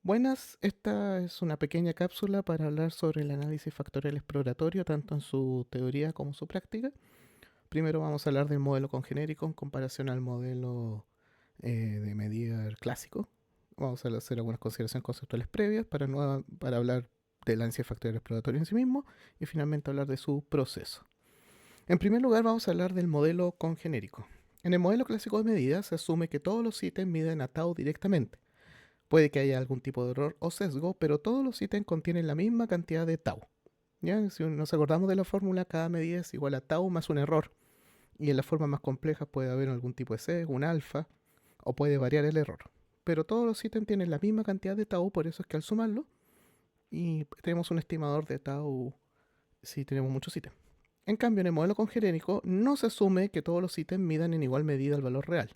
Buenas, esta es una pequeña cápsula para hablar sobre el análisis factorial exploratorio, tanto en su teoría como en su práctica. Primero vamos a hablar del modelo congenérico en comparación al modelo de medida clásico. Vamos a hacer algunas consideraciones conceptuales previas para hablar del análisis factorial exploratorio en sí mismo y finalmente hablar de su proceso. En primer lugar vamos a hablar del modelo congenérico. En el modelo clásico de medidas se asume que todos los ítems miden a tau directamente. Puede que haya algún tipo de error o sesgo, pero todos los ítems contienen la misma cantidad de tau. ¿Ya? Si nos acordamos de la fórmula, cada medida es igual a tau más un error. Y en las formas más complejas puede haber algún tipo de sesgo, un alfa, o puede variar el error. Pero todos los ítems tienen la misma cantidad de tau, por eso es que al sumarlo, y tenemos un estimador de tau si tenemos muchos ítems. En cambio, en el modelo congenérico no se asume que todos los ítems midan en igual medida el valor real.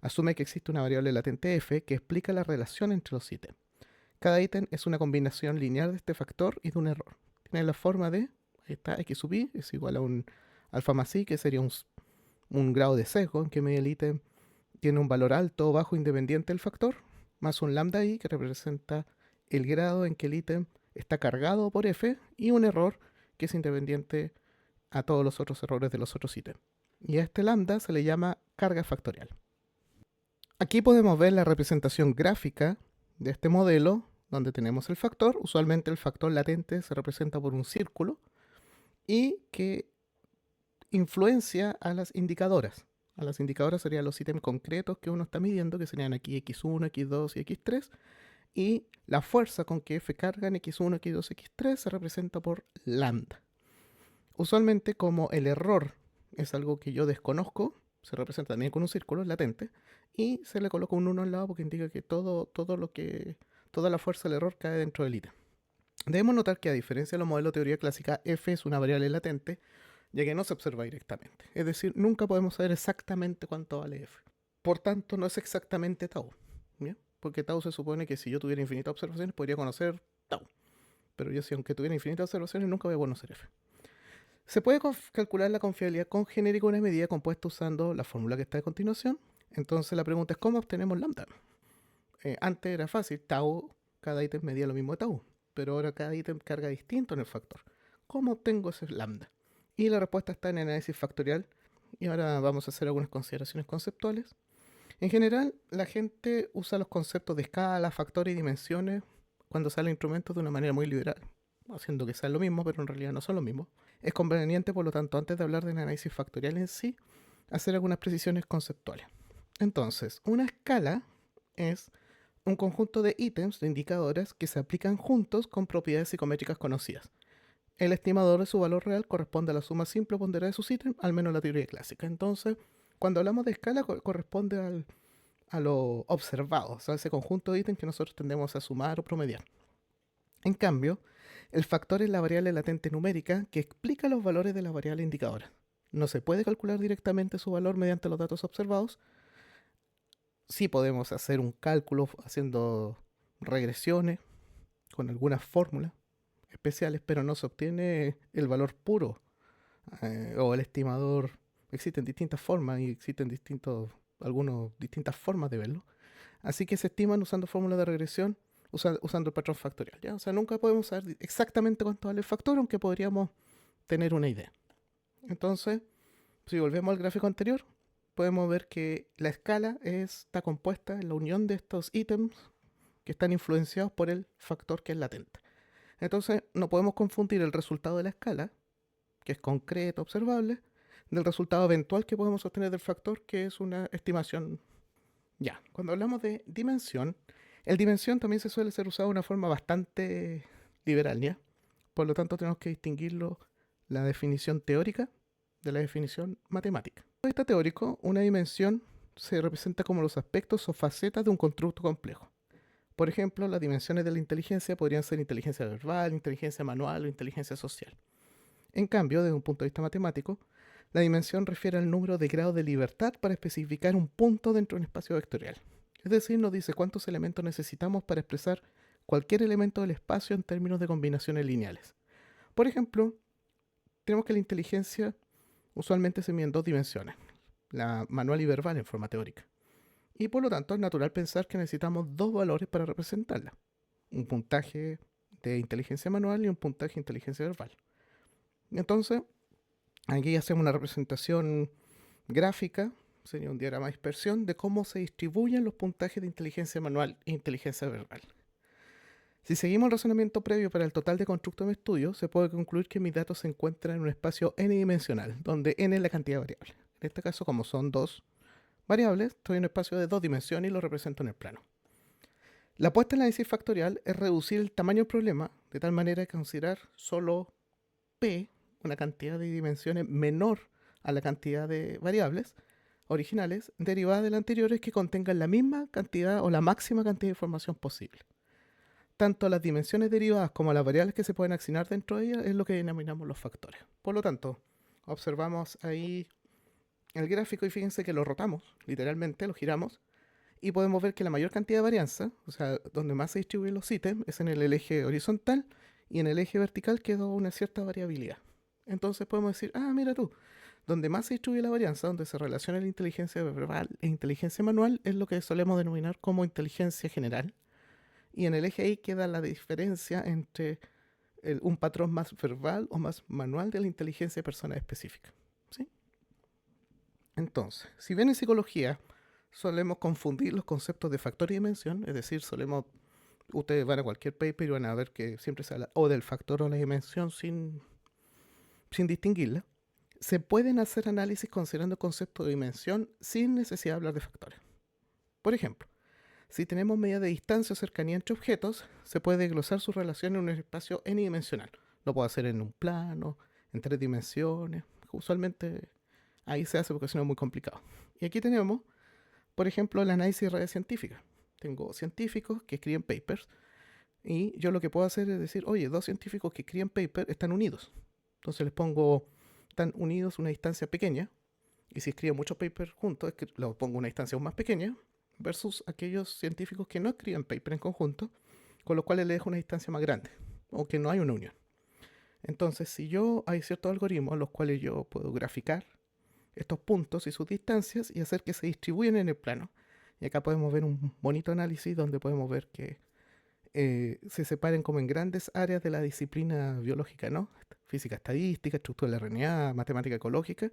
Asume que existe una variable latente f que explica la relación entre los ítems. Cada ítem es una combinación lineal de este factor y de un error. Tiene la forma de, ahí está, x sub i es igual a un alfa más i, que sería un grado de sesgo en que medio el ítem tiene un valor alto o bajo independiente del factor, más un lambda i, que representa el grado en que el ítem está cargado por f, y un error que es independiente a todos los otros errores de los otros ítems. Y a este lambda se le llama carga factorial. Aquí podemos ver la representación gráfica de este modelo, donde tenemos el factor. Usualmente el factor latente se representa por un círculo y que influencia a las indicadoras. A las indicadoras serían los ítems concretos que uno está midiendo, que serían aquí x1, x2 y x3. Y la fuerza con que F carga en x1, x2, x3 se representa por lambda. Usualmente, como el error es algo que yo desconozco, se representa también con un círculo latente, y se le coloca un 1 al lado porque indica que toda la fuerza del error cae dentro del ítem. Debemos notar que, a diferencia de los modelos de teoría clásica, f es una variable latente, ya que no se observa directamente. Es decir, nunca podemos saber exactamente cuánto vale f. Por tanto, no es exactamente tau. ¿Bien? Porque tau se supone que si yo tuviera infinitas observaciones podría conocer tau. Pero yo, si aunque tuviera infinitas observaciones, nunca voy a conocer f. Se puede calcular la confiabilidad con genérica de una medida compuesta usando la fórmula que está a continuación. Entonces la pregunta es, ¿cómo obtenemos lambda? Antes era fácil, tau, cada ítem medía lo mismo de tau, pero ahora cada ítem carga distinto en el factor. ¿Cómo obtengo ese lambda? Y la respuesta está en el análisis factorial, y ahora vamos a hacer algunas consideraciones conceptuales. En general, la gente usa los conceptos de escala, factores y dimensiones cuando salen instrumentos de una manera muy liberal, haciendo que sean lo mismo, pero en realidad no son lo mismo. Es conveniente, por lo tanto, antes de hablar del análisis factorial en sí, hacer algunas precisiones conceptuales. Entonces, una escala es un conjunto de ítems, de indicadores, que se aplican juntos con propiedades psicométricas conocidas. El estimador de su valor real corresponde a la suma simple ponderada de sus ítems, al menos en la teoría clásica. Entonces, cuando hablamos de escala, corresponde a lo observado, o sea, ese conjunto de ítems que nosotros tendemos a sumar o promediar. En cambio, el factor es la variable latente numérica que explica los valores de la variable indicadora. No se puede calcular directamente su valor mediante los datos observados. Sí podemos hacer un cálculo haciendo regresiones con algunas fórmulas especiales, pero no se obtiene el valor puro o el estimador. Existen distintas formas y existen distintas formas de verlo. Así que se estiman usando fórmulas de regresión, usando el patrón factorial. ¿Ya? O sea, nunca podemos saber exactamente cuánto vale el factor, aunque podríamos tener una idea. Entonces, si volvemos al gráfico anterior, podemos ver que la escala está compuesta en la unión de estos ítems que están influenciados por el factor que es latente. Entonces, no podemos confundir el resultado de la escala, que es concreto, observable, del resultado eventual que podemos obtener del factor, que es una estimación. Ya, cuando hablamos de dimensión, el dimensión también se suele ser usado de una forma bastante liberal, ¿ya? Por lo tanto, tenemos que distinguirlo la definición teórica de la definición matemática. En esta teórico, una dimensión se representa como los aspectos o facetas de un constructo complejo. Por ejemplo, las dimensiones de la inteligencia podrían ser inteligencia verbal, inteligencia manual o inteligencia social. En cambio, desde un punto de vista matemático, la dimensión refiere al número de grados de libertad para especificar un punto dentro de un espacio vectorial. Es decir, nos dice cuántos elementos necesitamos para expresar cualquier elemento del espacio en términos de combinaciones lineales. Por ejemplo, tenemos que la inteligencia usualmente se mide en dos dimensiones, la manual y verbal en forma teórica. Y por lo tanto es natural pensar que necesitamos dos valores para representarla. un puntaje de inteligencia manual y un puntaje de inteligencia verbal. Entonces, aquí hacemos una representación gráfica, sería un diagrama de dispersión, de cómo se distribuyen los puntajes de inteligencia manual e inteligencia verbal. Si seguimos el razonamiento previo para el total de constructo de estudio, se puede concluir que mis datos se encuentran en un espacio n-dimensional, donde n es la cantidad de variables. En este caso, como son dos variables, estoy en un espacio de 2 dimensiones y lo represento en el plano. La apuesta en el análisis factorial es reducir el tamaño del problema de tal manera que considerar solo p, una cantidad de dimensiones menor a la cantidad de variables originales, derivadas de las anteriores, que contengan la misma cantidad o la máxima cantidad de información posible. Tanto las dimensiones derivadas como las variables que se pueden asignar dentro de ellas es lo que denominamos los factores. Por lo tanto, observamos ahí el gráfico y fíjense que lo rotamos, literalmente lo giramos, y podemos ver que la mayor cantidad de varianza, o sea, donde más se distribuyen los ítems, es en el eje horizontal, y en el eje vertical quedó una cierta variabilidad. Entonces podemos decir, mira tú, donde más se distribuye la varianza, donde se relaciona la inteligencia verbal e inteligencia manual, es lo que solemos denominar como inteligencia general. Y en el eje Y queda la diferencia entre un patrón más verbal o más manual de la inteligencia de persona específica. ¿Sí? Entonces, si bien en psicología solemos confundir los conceptos de factor y dimensión, es decir, ustedes van a cualquier paper y van a ver que siempre se habla o del factor o la dimensión sin distinguirla, se pueden hacer análisis considerando el concepto de dimensión sin necesidad de hablar de factores. Por ejemplo, si tenemos medida de distancia o cercanía entre objetos, se puede desglosar su relación en un espacio n-dimensional. Lo puedo hacer en un plano, en 3 dimensiones. Usualmente ahí se hace porque si no es muy complicado. Y aquí tenemos, por ejemplo, el análisis de redes científicas. Tengo científicos que escriben papers y yo lo que puedo hacer es decir, oye, 2 científicos que escriben papers están unidos. Entonces les pongo, están unidos a una distancia pequeña, y si escriben muchos papers juntos, los pongo a una distancia aún más pequeña, versus aquellos científicos que no escriben paper en conjunto, con los cuales le dejo una distancia más grande, o que no hay una unión. Entonces, si hay ciertos algoritmos en los cuales yo puedo graficar estos puntos y sus distancias y hacer que se distribuyan en el plano. Y acá podemos ver un bonito análisis donde podemos ver que se separen como en grandes áreas de la disciplina biológica, ¿no? Física estadística, estructura del RNA, matemática ecológica,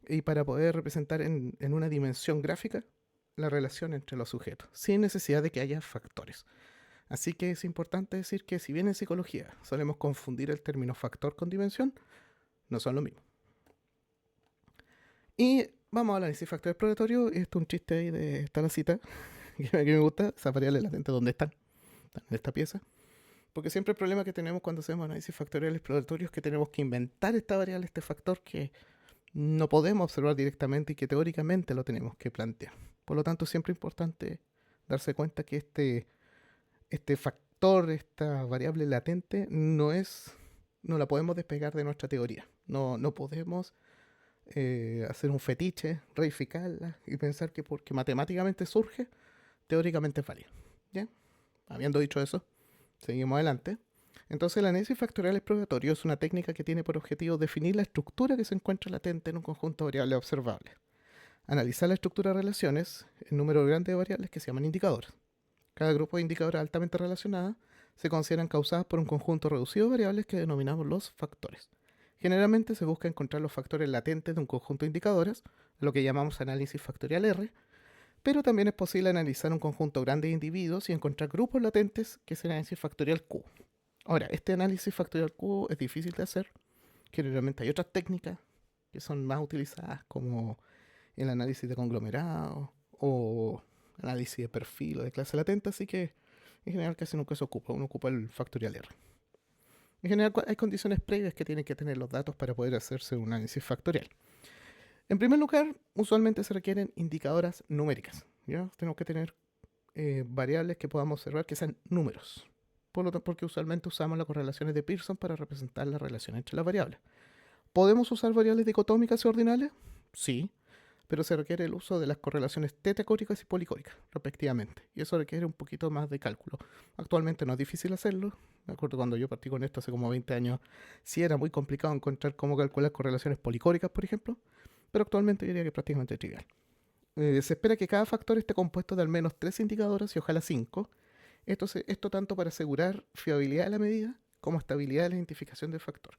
y para poder representar en una dimensión gráfica la relación entre los sujetos, sin necesidad de que haya factores. Así que es importante decir que si bien en psicología solemos confundir el término factor con dimensión, no son lo mismo. Y vamos al análisis factor exploratorio. Esto es un chiste ahí de esta la cita, que me gusta, esas variables latentes, ¿dónde están? Están en esta pieza. Porque siempre el problema que tenemos cuando hacemos análisis factorial exploratorio es que tenemos que inventar esta variable, este factor que no podemos observar directamente y que teóricamente lo tenemos que plantear. Por lo tanto, es siempre importante darse cuenta que este factor, esta variable latente, no la podemos despegar de nuestra teoría. No podemos hacer un fetiche, reificarla y pensar que porque matemáticamente surge, teóricamente es válida. ¿Ya? Habiendo dicho eso, seguimos adelante. Entonces el análisis factorial exploratorio es una técnica que tiene por objetivo definir la estructura que se encuentra latente en un conjunto de variables observables. Analizar la estructura de relaciones en número grande de variables que se llaman indicadores. Cada grupo de indicadores altamente relacionadas se consideran causadas por un conjunto reducido de variables que denominamos los factores. Generalmente se busca encontrar los factores latentes de un conjunto de indicadores, lo que llamamos análisis factorial R, pero también es posible analizar un conjunto grande de individuos y encontrar grupos latentes, que es el análisis factorial Q. Ahora, este análisis factorial Q es difícil de hacer. Generalmente hay otras técnicas que son más utilizadas, como el análisis de conglomerados o análisis de perfil o de clase latente, así que en general casi nunca se ocupa. Uno ocupa el factorial R. En general hay condiciones previas que tienen que tener los datos para poder hacerse un análisis factorial. En primer lugar, usualmente se requieren indicadoras numéricas. ¿Ya? Tenemos que tener variables que podamos observar que sean números. Porque usualmente usamos las correlaciones de Pearson para representar la relación entre las variables. ¿Podemos usar variables dicotómicas y ordinales? Sí, pero se requiere el uso de las correlaciones tetacóricas y policóricas, respectivamente. Y eso requiere un poquito más de cálculo. Actualmente no es difícil hacerlo. Me acuerdo cuando yo partí con esto hace como 20 años, sí era muy complicado encontrar cómo calcular correlaciones policóricas, por ejemplo, pero actualmente yo diría que es prácticamente trivial. Se espera que cada factor esté compuesto de al menos 3 indicadores y ojalá 5, Esto tanto para asegurar fiabilidad de la medida como estabilidad de la identificación del factor.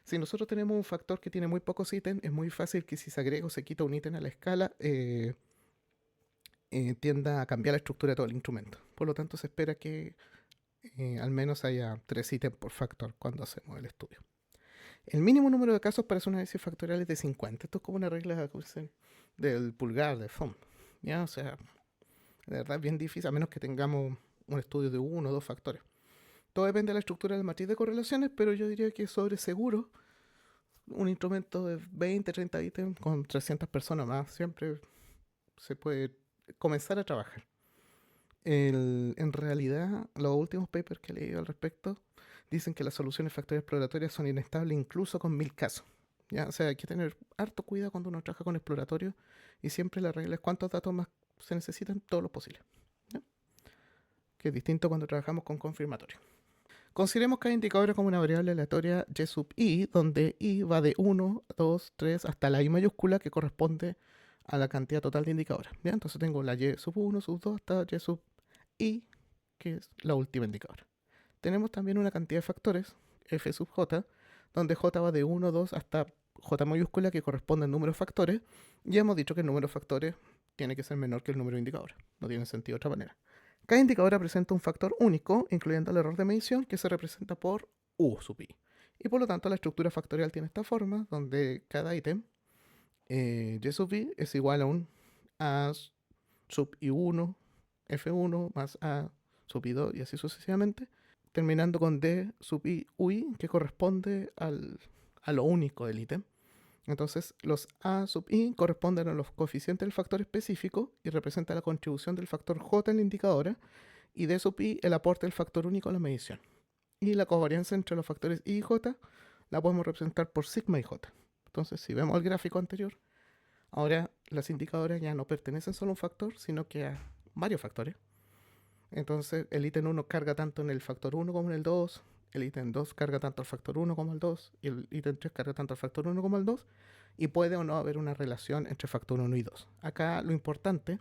Si nosotros tenemos un factor que tiene muy pocos ítems, es muy fácil que si se agrega o se quita un ítem a la escala, tienda a cambiar la estructura de todo el instrumento. Por lo tanto, se espera que al menos haya 3 ítems por factor cuando hacemos el estudio. El mínimo número de casos para hacer un análisis factorial es de 50. Esto es como una regla del pulgar, de thumb. ¿Ya? O sea, de verdad es bien difícil, a menos que tengamos un estudio de 1 o 2 factores. Todo depende de la estructura del matriz de correlaciones, pero yo diría que sobre seguro un instrumento de 20, 30 ítems con 300 personas más siempre se puede comenzar a trabajar. En realidad, los últimos papers que he leído al respecto dicen que las soluciones factoriales exploratorias son inestables incluso con 1000 casos. ¿Ya? O sea, hay que tener harto cuidado cuando uno trabaja con exploratorios y siempre la regla es cuántos datos más se necesitan, todos los posibles. ¿Ya? Que es distinto cuando trabajamos con confirmatorio. Consideremos cada indicador como una variable aleatoria y sub i, donde i va de 1, 2, 3 hasta la i mayúscula, que corresponde a la cantidad total de indicadores. ¿Ya? Entonces tengo la y sub 1, sub 2 hasta y sub i, que es la última indicadora. Tenemos también una cantidad de factores, f sub j, donde j va de 1, 2 hasta j mayúscula, que corresponde al número de factores. Ya hemos dicho que el número de factores tiene que ser menor que el número de indicadores. No tiene sentido de otra manera. Cada indicadora presenta un factor único, incluyendo el error de medición, que se representa por u sub i. Y por lo tanto la estructura factorial tiene esta forma, donde cada ítem, y sub i, es igual a un a sub i1, f1 más a sub i2 y así sucesivamente, terminando con d sub i ui, que corresponde a lo único del ítem. Entonces, los a sub i corresponden a los coeficientes del factor específico y representan la contribución del factor j en la indicadora, y d sub i el aporte del factor único a la medición. Y la covarianza entre los factores i y j la podemos representar por sigma y j. Entonces, si vemos el gráfico anterior, ahora las indicadoras ya no pertenecen solo a un factor, sino que a varios factores. Entonces, el ítem 1 carga tanto en el factor 1 como en el 2, el ítem 2 carga tanto al factor 1 como al 2, y el ítem 3 carga tanto al factor 1 como al 2, y puede o no haber una relación entre factor 1 y 2. Acá lo importante,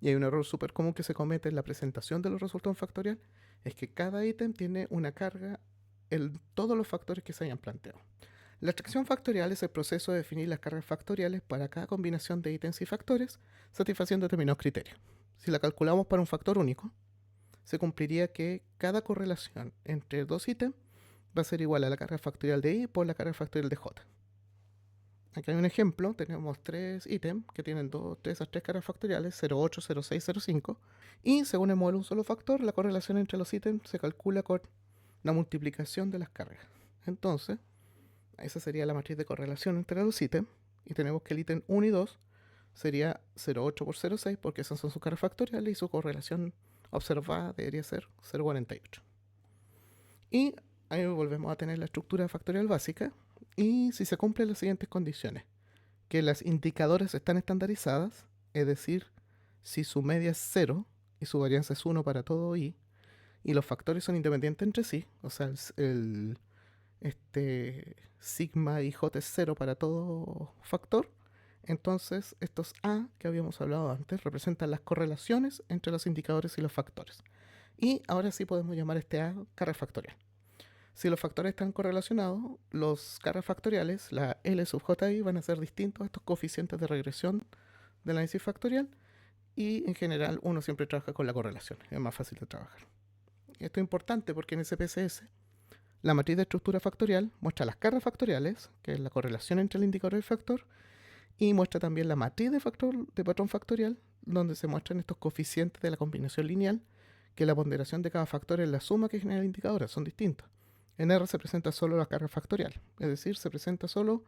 y hay un error súper común que se comete en la presentación de los resultados factorial, es que cada ítem tiene una carga en todos los factores que se hayan planteado. La extracción factorial es el proceso de definir las cargas factoriales para cada combinación de ítems y factores, satisfaciendo determinados criterios. Si la calculamos para un factor único, se cumpliría que cada correlación entre dos ítems va a ser igual a la carga factorial de i por la carga factorial de j. Aquí hay un ejemplo, tenemos 3 ítems que tienen esas tres cargas factoriales, 0,8, 0,6, 0,5, y según el modelo de un solo factor, la correlación entre los ítems se calcula con la multiplicación de las cargas. Entonces, esa sería la matriz de correlación entre los ítems, y tenemos que el ítem 1 y 2 sería 0,8 por 0,6, porque esas son sus cargas factoriales y su correlación observada debería ser 0,48. Y ahí volvemos a tener la estructura factorial básica, y si se cumplen las siguientes condiciones: que las indicadoras están estandarizadas, es decir, si su media es 0 y su varianza es 1 para todo i, y los factores son independientes entre sí, o sea, sigma y j es 0 para todo factor, entonces estos a que habíamos hablado antes representan las correlaciones entre los indicadores y los factores. Y ahora sí podemos llamar este a carga factorial. Si los factores están correlacionados, los cargas factoriales, la L sub ji, van a ser distintos a estos coeficientes de regresión del análisis factorial, y en general uno siempre trabaja con la correlación, es más fácil de trabajar. Esto es importante porque en SPSS la matriz de estructura factorial muestra las cargas factoriales, que es la correlación entre el indicador y el factor, y muestra también la matriz de patrón factorial, donde se muestran estos coeficientes de la combinación lineal, que la ponderación de cada factor es la suma que genera el indicador, son distintos. En R se presenta solo la carga factorial, es decir, se presenta solo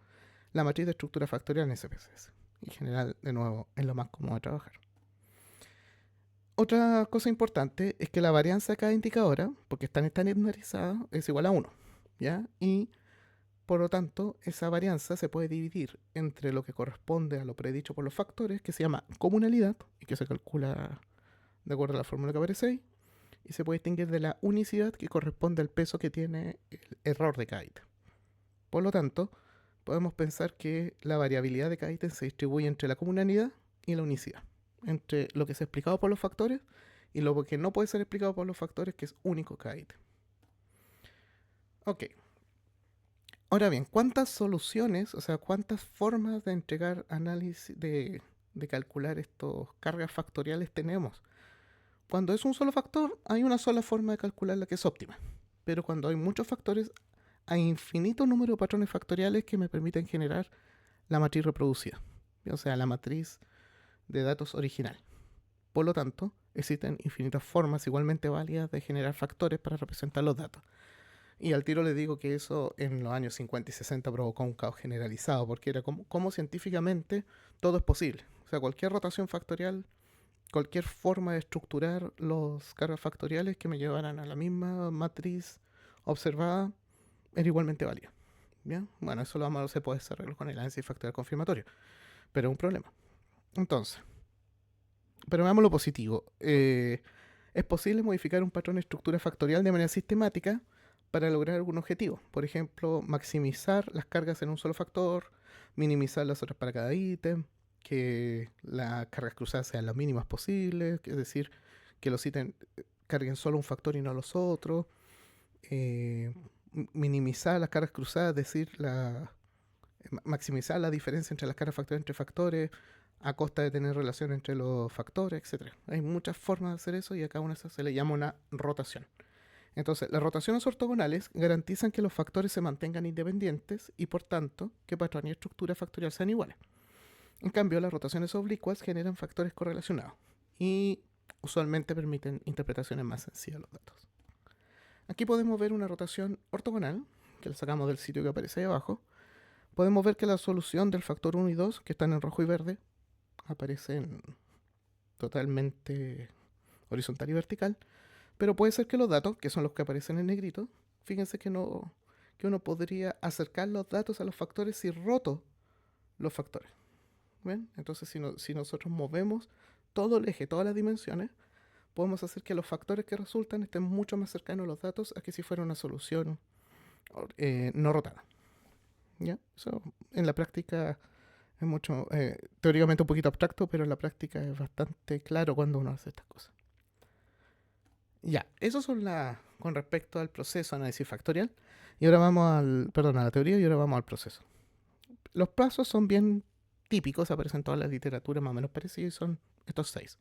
la matriz de estructura factorial en SPSS. En general, de nuevo, es lo más cómodo de trabajar. Otra cosa importante es que la varianza de cada indicadora, porque están estandarizadas, es igual a 1, ¿ya? Y por lo tanto, esa varianza se puede dividir entre lo que corresponde a lo predicho por los factores, que se llama comunalidad, y que se calcula de acuerdo a la fórmula que aparece ahí, y se puede distinguir de la unicidad, que corresponde al peso que tiene el error de cada ítem. Por lo tanto, podemos pensar que la variabilidad de cada ítem se distribuye entre la comunalidad y la unicidad, entre lo que se ha explicado por los factores y lo que no puede ser explicado por los factores que es único cada ítem. Ok. Ahora bien, ¿cuántas soluciones, o sea, cuántas formas de entregar análisis, de calcular estos cargas factoriales tenemos? Cuando es un solo factor, hay una sola forma de calcular la que es óptima. Pero cuando hay muchos factores, hay infinito número de patrones factoriales que me permiten generar la matriz reproducida. O sea, la matriz de datos original. Por lo tanto, existen infinitas formas igualmente válidas de generar factores para representar los datos. Y al tiro le digo que eso en los años 50 y 60 provocó un caos generalizado, porque era como científicamente todo es posible. O sea, cualquier rotación factorial, cualquier forma de estructurar los cargas factoriales que me llevaran a la misma matriz observada era igualmente válida. ¿Bien? Bueno, eso lo vamos a poder desarrollar con el análisis factorial confirmatorio, pero es un problema. Entonces, pero veamos lo positivo. Es posible modificar un patrón de estructura factorial de manera sistemática para lograr algún objetivo. Por ejemplo, maximizar las cargas en un solo factor, minimizar las otras para cada ítem, que las cargas cruzadas sean las mínimas posibles, es decir, que los ítems carguen solo un factor y no los otros. Minimizar las cargas cruzadas, es decir, maximizar la diferencia entre las cargas factoriales entre factores a costa de tener relación entre los factores, etc. Hay muchas formas de hacer eso y a cada una de esas se le llama una rotación. Entonces, las rotaciones ortogonales garantizan que los factores se mantengan independientes y, por tanto, que patrón y estructura factorial sean iguales. En cambio, las rotaciones oblicuas generan factores correlacionados y usualmente permiten interpretaciones más sencillas de los datos. Aquí podemos ver una rotación ortogonal, que la sacamos del sitio que aparece ahí abajo. Podemos ver que la solución del factor 1 y 2, que están en rojo y verde, aparecen totalmente horizontal y vertical, pero puede ser que los datos, que son los que aparecen en negrito, fíjense que uno podría acercar los datos a los factores si roto los factores. ¿Ven? Entonces, si nosotros movemos todo el eje, todas las dimensiones, podemos hacer que los factores que resultan estén mucho más cercanos a los datos a que si fuera una solución no rotada. ¿Ya? Eso en la práctica es mucho, teóricamente un poquito abstracto, pero en la práctica es bastante claro cuando uno hace estas cosas. Ya, eso son con respecto al proceso de análisis factorial. Y ahora vamos a la teoría y ahora vamos al proceso. Los plazos son bien típicos, aparecen en todas las literaturas más o menos parecidos y son estos 6.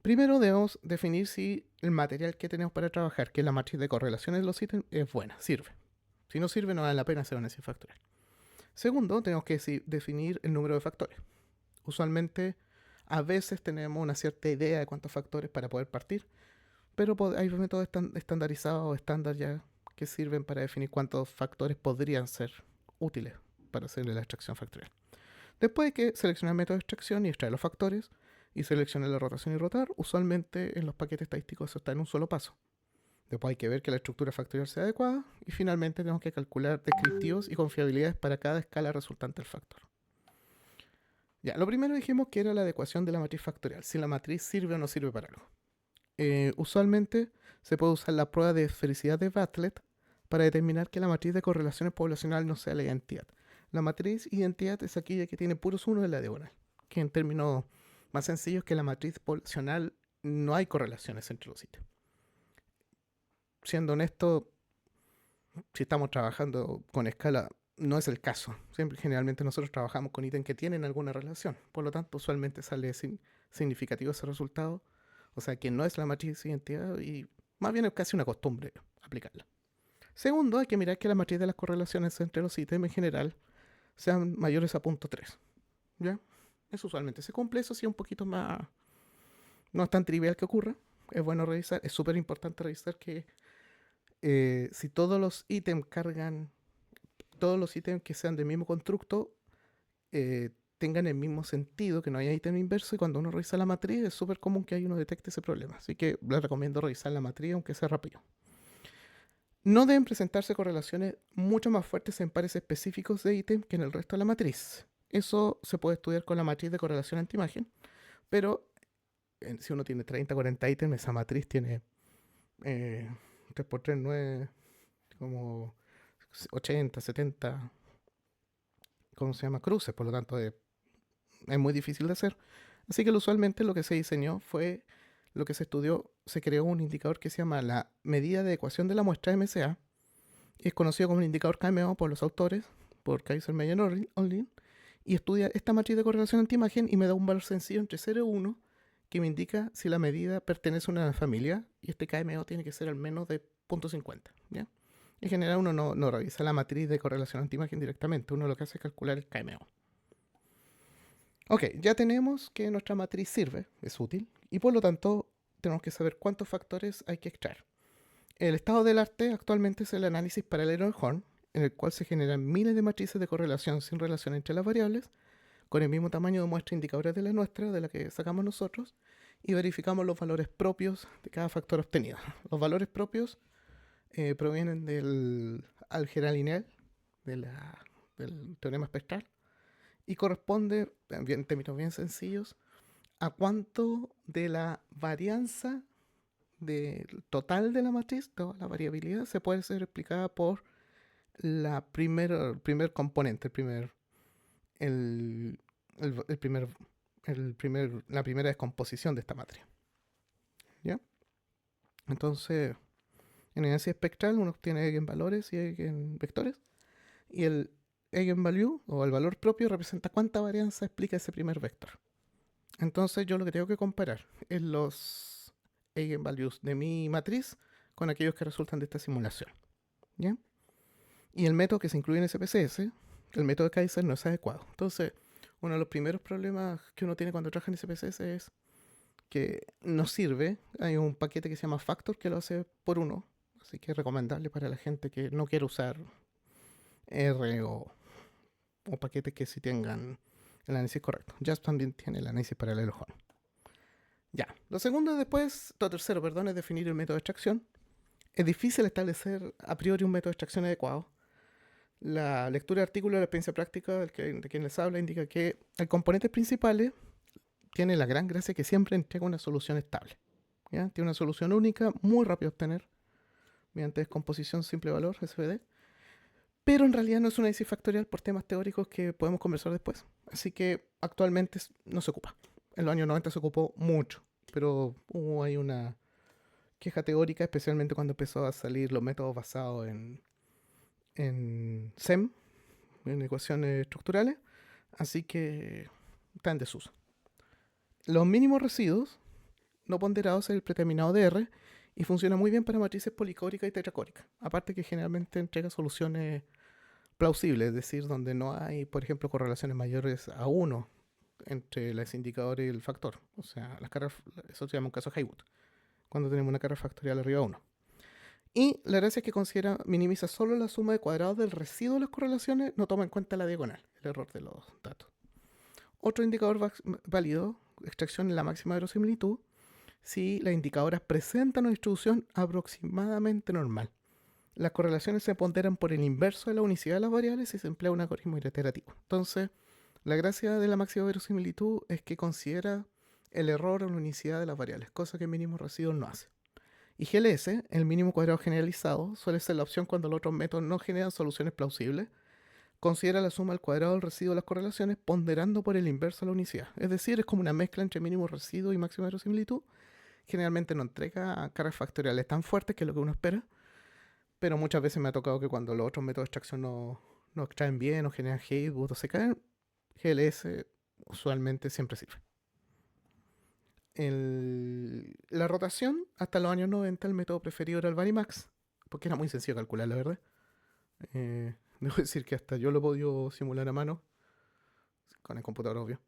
Primero debemos definir si el material que tenemos para trabajar, que es la matriz de correlaciones de los ítems, es buena, sirve. Si no sirve, no vale la pena hacer un análisis factorial. Segundo, tenemos que definir el número de factores. Usualmente, a veces tenemos una cierta idea de cuántos factores para poder partir, pero hay métodos estandarizados o estándar ya que sirven para definir cuántos factores podrían ser útiles para hacerle la extracción factorial. Después hay que seleccionar el método de extracción y extraer los factores y seleccionar la rotación y rotar. Usualmente en los paquetes estadísticos eso está en un solo paso. Después hay que ver que la estructura factorial sea adecuada y finalmente tenemos que calcular descriptivos y confiabilidades para cada escala resultante del factor. Ya, lo primero dijimos que era la adecuación de la matriz factorial, si la matriz sirve o no sirve para algo. Usualmente se puede usar la prueba de esfericidad de Bartlett para determinar que la matriz de correlaciones poblacional no sea la identidad. La matriz identidad es aquella que tiene puros unos en la diagonal, que en términos más sencillos que la matriz poblacional no hay correlaciones entre los ítems. Siendo honesto, si estamos trabajando con escala, no es el caso. Generalmente nosotros trabajamos con ítems que tienen alguna relación. Por lo tanto, usualmente sale significativo ese resultado. O sea, que no es la matriz de identidad y más bien es casi una costumbre aplicarla. Segundo, hay que mirar que la matriz de las correlaciones entre los ítems en general sean mayores a 0.3. ¿Ya? Eso usualmente se cumple. Eso sí es un poquito más... No es tan trivial que ocurra. Es bueno revisar. Es súper importante revisar que si todos los ítems cargan... Todos los ítems que sean del mismo constructo tengan el mismo sentido, que no haya ítem inverso, y cuando uno revisa la matriz es súper común que uno detecte ese problema. Así que les recomiendo revisar la matriz, aunque sea rápido. No deben presentarse correlaciones mucho más fuertes en pares específicos de ítem que en el resto de la matriz. Eso se puede estudiar con la matriz de correlación anti-imagen, pero si uno tiene 30, 40 ítems, esa matriz tiene 3x3, 9, como 80, 70, ¿cómo se llama? Cruces, por lo tanto es muy difícil de hacer. Así que usualmente lo que se diseñó fue lo que se estudió, se creó un indicador que se llama la medida de ecuación de la muestra MSA. Es conocido como el indicador KMO por los autores, por Kaiser Meyer Olin, y estudia esta matriz de correlación antiimagen y me da un valor sencillo entre 0 y 1 que me indica si la medida pertenece a una familia y este KMO tiene que ser al menos de 0.50. ¿Ya? En general uno no revisa la matriz de correlación antiimagen directamente, uno lo que hace es calcular el KMO. Ok, ya tenemos que nuestra matriz sirve, es útil, y por lo tanto tenemos que saber cuántos factores hay que extraer. El estado del arte actualmente es el análisis paralelo de Horn, en el cual se generan miles de matrices de correlación sin relación entre las variables, con el mismo tamaño de muestra indicadores de la nuestra, de la que sacamos nosotros, y verificamos los valores propios de cada factor obtenido. Los valores propios provienen del álgebra lineal, del teorema espectral, y corresponde, en términos bien sencillos, a cuánto de la varianza del total de la matriz, toda la variabilidad, se puede ser explicada por el primer componente, el, la primera descomposición de esta matriz. ¿Ya? Entonces, en análisis espectral uno tiene eigenvalores y eigenvectores, y el eigenvalue, o el valor propio, representa cuánta varianza explica ese primer vector. Entonces yo lo que tengo que comparar es los eigenvalues de mi matriz con aquellos que resultan de esta simulación. ¿Ya? Y el método que se incluye en SPSS, el método de Kaiser, no es adecuado. Entonces, uno de los primeros problemas que uno tiene cuando trabaja en SPSS es que no sirve. Hay un paquete que se llama Factor que lo hace por uno. Así que es recomendable para la gente que no quiere usar R o paquetes que sí tengan el análisis correcto. JASP también tiene el análisis paralelo Horn. Ya. Lo tercero, es definir el método de extracción. Es difícil establecer a priori un método de extracción adecuado. La lectura de artículos de la experiencia práctica de quien les habla indica que el componente principal tiene la gran gracia que siempre entrega una solución estable. ¿Ya? Tiene una solución única, muy rápida de obtener, mediante descomposición simple valor, SVD. Pero en realidad no es un análisis factorial por temas teóricos que podemos conversar después. Así que actualmente no se ocupa. En los años 90 se ocupó mucho, pero hubo ahí una queja teórica, especialmente cuando empezó a salir los métodos basados en SEM, en ecuaciones estructurales. Así que está en desuso. Los mínimos residuos no ponderados es el predeterminado de R y funciona muy bien para matrices policóricas y tetracóricas. Aparte que generalmente entrega soluciones plausibles, es decir, donde no hay, por ejemplo, correlaciones mayores a 1 entre los indicadores y el factor. O sea, eso se llama un caso Haywood, cuando tenemos una carga factorial arriba de 1. Y la gracia es que minimiza solo la suma de cuadrados del residuo de las correlaciones, no toma en cuenta la diagonal, el error de los datos. Otro indicador válido, extracción en la máxima verosimilitud, si las indicadoras presentan una distribución aproximadamente normal. Las correlaciones se ponderan por el inverso de la unicidad de las variables y se emplea un algoritmo iterativo. Entonces, la gracia de la máxima verosimilitud es que considera el error en la unicidad de las variables, cosa que el mínimo residuo no hace. Y GLS, el mínimo cuadrado generalizado, suele ser la opción cuando los otros métodos no generan soluciones plausibles. Considera la suma al cuadrado del residuo de las correlaciones ponderando por el inverso de la unicidad. Es decir, es como una mezcla entre mínimo residuo y máxima verosimilitud. Generalmente no entrega cargas factoriales tan fuertes que es lo que uno espera, pero muchas veces me ha tocado que cuando los otros métodos de extracción no extraen bien o generan Haywood o se caen, GLS usualmente siempre sirve. La rotación, hasta los años 90 el método preferido era el Varimax, porque era muy sencillo calcular, la verdad. Debo decir que hasta yo lo he podido simular a mano, con el computador obvio.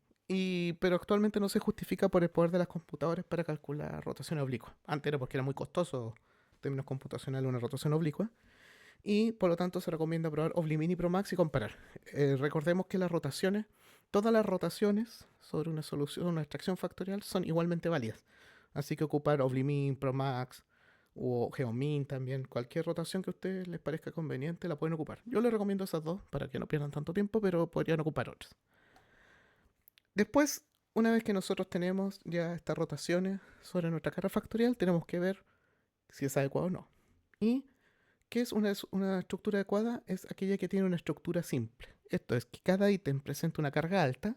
Pero actualmente no se justifica por el poder de las computadoras para calcular rotación oblicua. Antes era porque era muy costoso en términos computacionales una rotación oblicua. Y por lo tanto se recomienda probar Oblimin y Promax y comparar. Recordemos que todas las rotaciones sobre una solución, una extracción factorial, son igualmente válidas. Así que ocupar Oblimin, Promax o Geomin también, cualquier rotación que a ustedes les parezca conveniente la pueden ocupar. Yo les recomiendo esas dos para que no pierdan tanto tiempo, pero podrían ocupar otras. Después, una vez que nosotros tenemos ya estas rotaciones sobre nuestra carga factorial, tenemos que ver si es adecuado o no. ¿Y qué es una estructura adecuada? Es aquella que tiene una estructura simple. Esto es que cada ítem presenta una carga alta,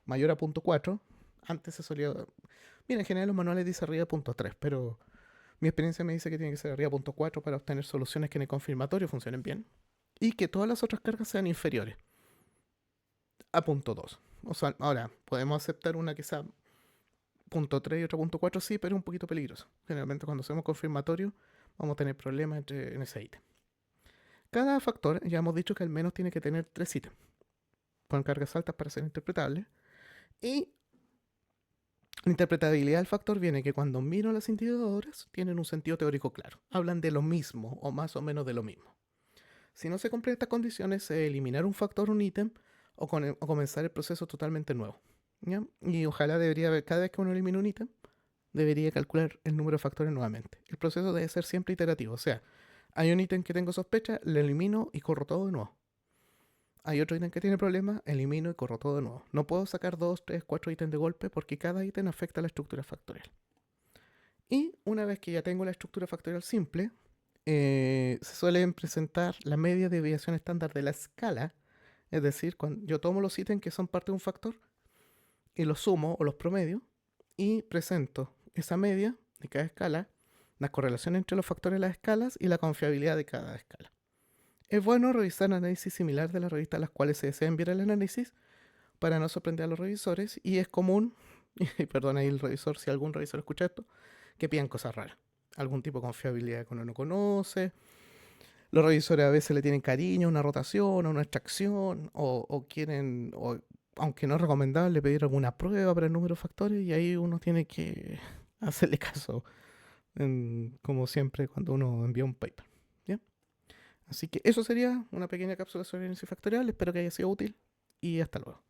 mayor a 0.4. Antes se solía Mira, en general los manuales dice arriba de punto 3, pero mi experiencia me dice que tiene que ser arriba de punto 4 para obtener soluciones que en el confirmatorio funcionen bien y que todas las otras cargas sean inferiores a punto 2. O sea, ahora, podemos aceptar una que sea punto 3 y otra punto 4, sí, pero es un poquito peligroso. Generalmente cuando hacemos confirmatorio vamos a tener problemas en ese ítem. Cada factor, ya hemos dicho que al menos tiene que tener 3 ítems con cargas altas para ser interpretable. Y la interpretabilidad del factor viene que cuando miro las indicadoras tienen un sentido teórico claro. Hablan de lo mismo o más o menos de lo mismo. Si no se cumplen estas condiciones, eliminar un factor o un ítem o comenzar el proceso totalmente nuevo. ¿Ya? Y ojalá debería haber, cada vez que uno elimina un ítem, debería calcular el número de factores nuevamente. El proceso debe ser siempre iterativo. O sea, hay un ítem que tengo sospecha, lo elimino y corro todo de nuevo. Hay otro ítem que tiene problemas, elimino y corro todo de nuevo. No puedo sacar 2, 3, 4 ítems de golpe porque cada ítem afecta a la estructura factorial. Y una vez que ya tengo la estructura factorial simple, se suelen presentar la media de desviación estándar de la escala. Es decir, cuando yo tomo los ítems que son parte de un factor y los sumo o los promedio y presento esa media de cada escala, la correlación entre los factores de las escalas y la confiabilidad de cada escala. Es bueno revisar análisis similar de las revistas a las cuales se desea enviar el análisis para no sorprender a los revisores y es común, y perdón ahí el revisor si algún revisor escucha esto, que pidan cosas raras. Algún tipo de confiabilidad que uno no conoce. Los revisores a veces le tienen cariño a una rotación, a una extracción, o quieren, aunque no es recomendable, pedir alguna prueba para el número de factores y ahí uno tiene que hacerle caso, como siempre cuando uno envía un paper. ¿Bien? Así que eso sería una pequeña cápsula sobre análisis factorial. Espero que haya sido útil y hasta luego.